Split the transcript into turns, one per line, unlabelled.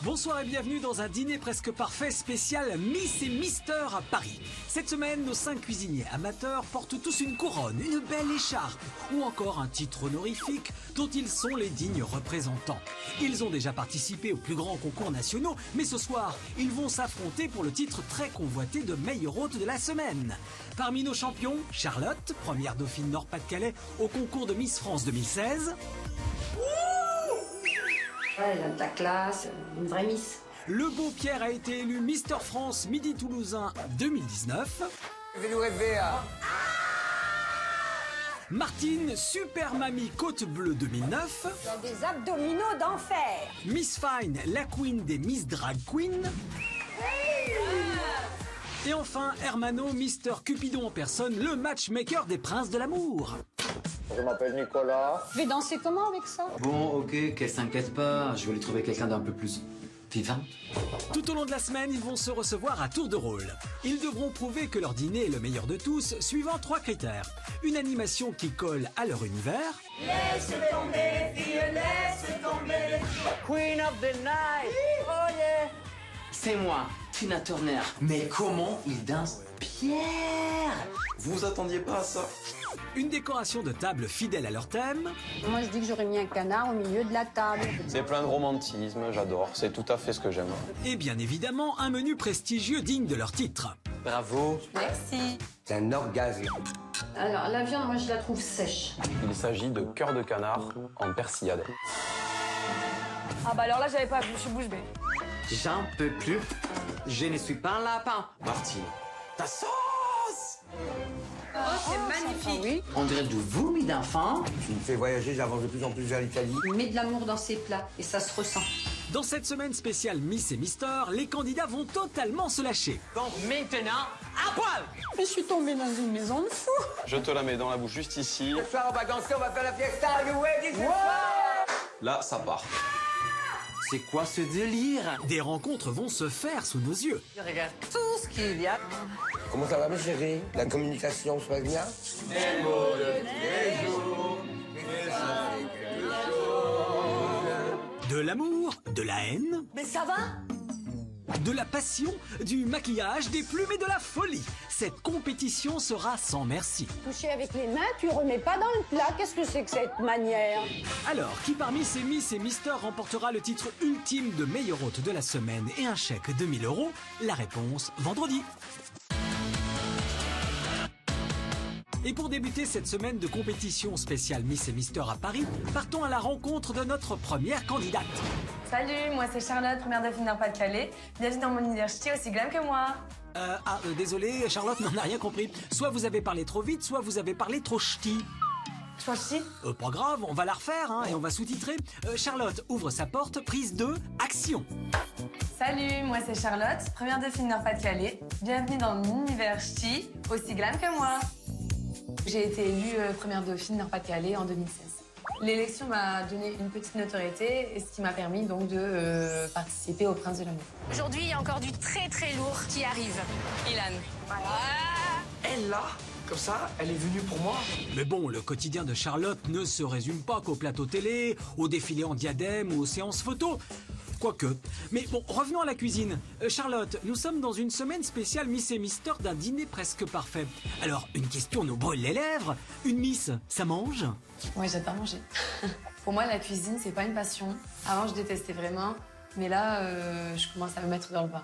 Bonsoir et bienvenue dans un dîner presque parfait spécial Miss et Mister à Paris. Cette semaine, nos 5 cuisiniers amateurs portent tous une couronne, une belle écharpe ou encore un titre honorifique dont ils sont les dignes représentants. Ils ont déjà participé aux plus grands concours nationaux, mais ce soir, ils vont s'affronter pour le titre très convoité de meilleure hôte de la semaine. Parmi nos champions, Charlotte, première dauphine Nord-Pas-de-Calais au concours de Miss France 2016.
Elle a de la classe, une vraie miss.
Le beau Pierre a été élu Mister France Midi Toulousain 2019.
Je vais nous rêver à...
Martine, Super Mamie Côte Bleue 2009.
Des abdominaux d'enfer.
Miss Fine, la queen des Miss Drag Queen. Et enfin, Hermano, Mister Cupidon en personne, le matchmaker des princes de l'amour.
Je m'appelle Nicolas.
Je vais danser comment avec ça?
Bon, ok, qu'elle s'inquiète pas, je vais lui trouver quelqu'un d'un peu plus vivant.
Tout au long de la semaine, ils vont se recevoir à tour de rôle. Ils devront prouver que leur dîner est le meilleur de tous, suivant 3 critères. Une animation qui colle à leur univers.
Laisse tomber les filles, laisse tomber les filles.
Queen of the night. Oh yeah.
C'est moi, Tina Turner. Mais comment il danse Pierre?
Vous vous attendiez pas à ça?
Une décoration de table fidèle à leur thème.
Moi, je dis que j'aurais mis un canard au milieu de la table.
C'est plein de romantisme, j'adore. C'est tout à fait ce que j'aime.
Et bien évidemment, un menu prestigieux digne de leur titre.
Bravo.
Merci.
C'est un orgasme.
Alors, la viande, moi, je la trouve sèche.
Il s'agit de cœur de canard en persillade.
Ah bah alors là, j'avais pas vu, je suis bouche bée.
J'en peux plus. Je ne suis pas un lapin.
Martine, ta sauce!
Oh, c'est magnifique.
Oui.
On dirait du vomi d'enfant.
Tu me fais voyager, j'avance de plus en plus vers l'Italie.
Il met de l'amour dans ses plats et ça se ressent.
Dans cette semaine spéciale Miss et Mister, les candidats vont totalement se lâcher.
Donc maintenant, à poil.
Je suis tombée dans une maison de fou.
Je te la mets dans la bouche juste ici.
Ce soir, on va danser, on va faire la fiesta. Are you ready ce soir?
Là, ça part.
C'est quoi ce délire?
Des rencontres vont se faire sous nos yeux.
Je regarde tout ce qu'il y a.
Comment ça va, mes chéris? La communication se passe bien?
De l'amour, de la haine,
Mais ça va?
de la passion, du maquillage, des plumes et de la folie. Cette compétition sera sans merci.
Toucher avec les mains, tu remets pas dans le plat. Qu'est-ce que c'est que cette manière?
Alors, qui parmi ces Miss et Mister remportera le titre ultime de meilleur hôte de la semaine et un chèque de 1000 €? La réponse vendredi. Et pour débuter cette semaine de compétition spéciale Miss et Mister à Paris, partons à la rencontre de notre première candidate.
Salut, moi c'est Charlotte, première dauphine Nord-Pas-de-Calais. Bienvenue dans mon université, aussi glam que moi.
Désolé, Charlotte n'en a rien compris. Soit vous avez parlé trop vite, soit vous avez parlé trop ch'ti.
Je pense si.
Pas grave, on va la refaire hein, et on va sous-titrer. Charlotte ouvre sa porte, prise 2, action.
Salut, moi c'est Charlotte, première dauphine Nord-Pas-de-Calais. Bienvenue dans mon université, aussi glam que moi. J'ai été élue première dauphine Nord-Pas-de-Calais en 2016. L'élection m'a donné une petite notoriété, et ce qui m'a permis donc de participer au Prince de l'amour.
Aujourd'hui, il y a encore du très très lourd qui arrive. Ilan.
Elle, là, comme ça, elle est venue pour moi.
Mais bon, le quotidien de Charlotte ne se résume pas qu'au plateau télé, au défilé en diadème ou aux séances photos. Quoique. Mais bon, revenons à la cuisine. Charlotte, nous sommes dans une semaine spéciale Miss et Mister d'un dîner presque parfait. Alors, une question nous brûle les lèvres. Une Miss, ça mange?
Ouais, j'adore manger. Pour moi, la cuisine, c'est pas une passion. Avant, je détestais vraiment, mais là, je commence à me mettre dans le bain.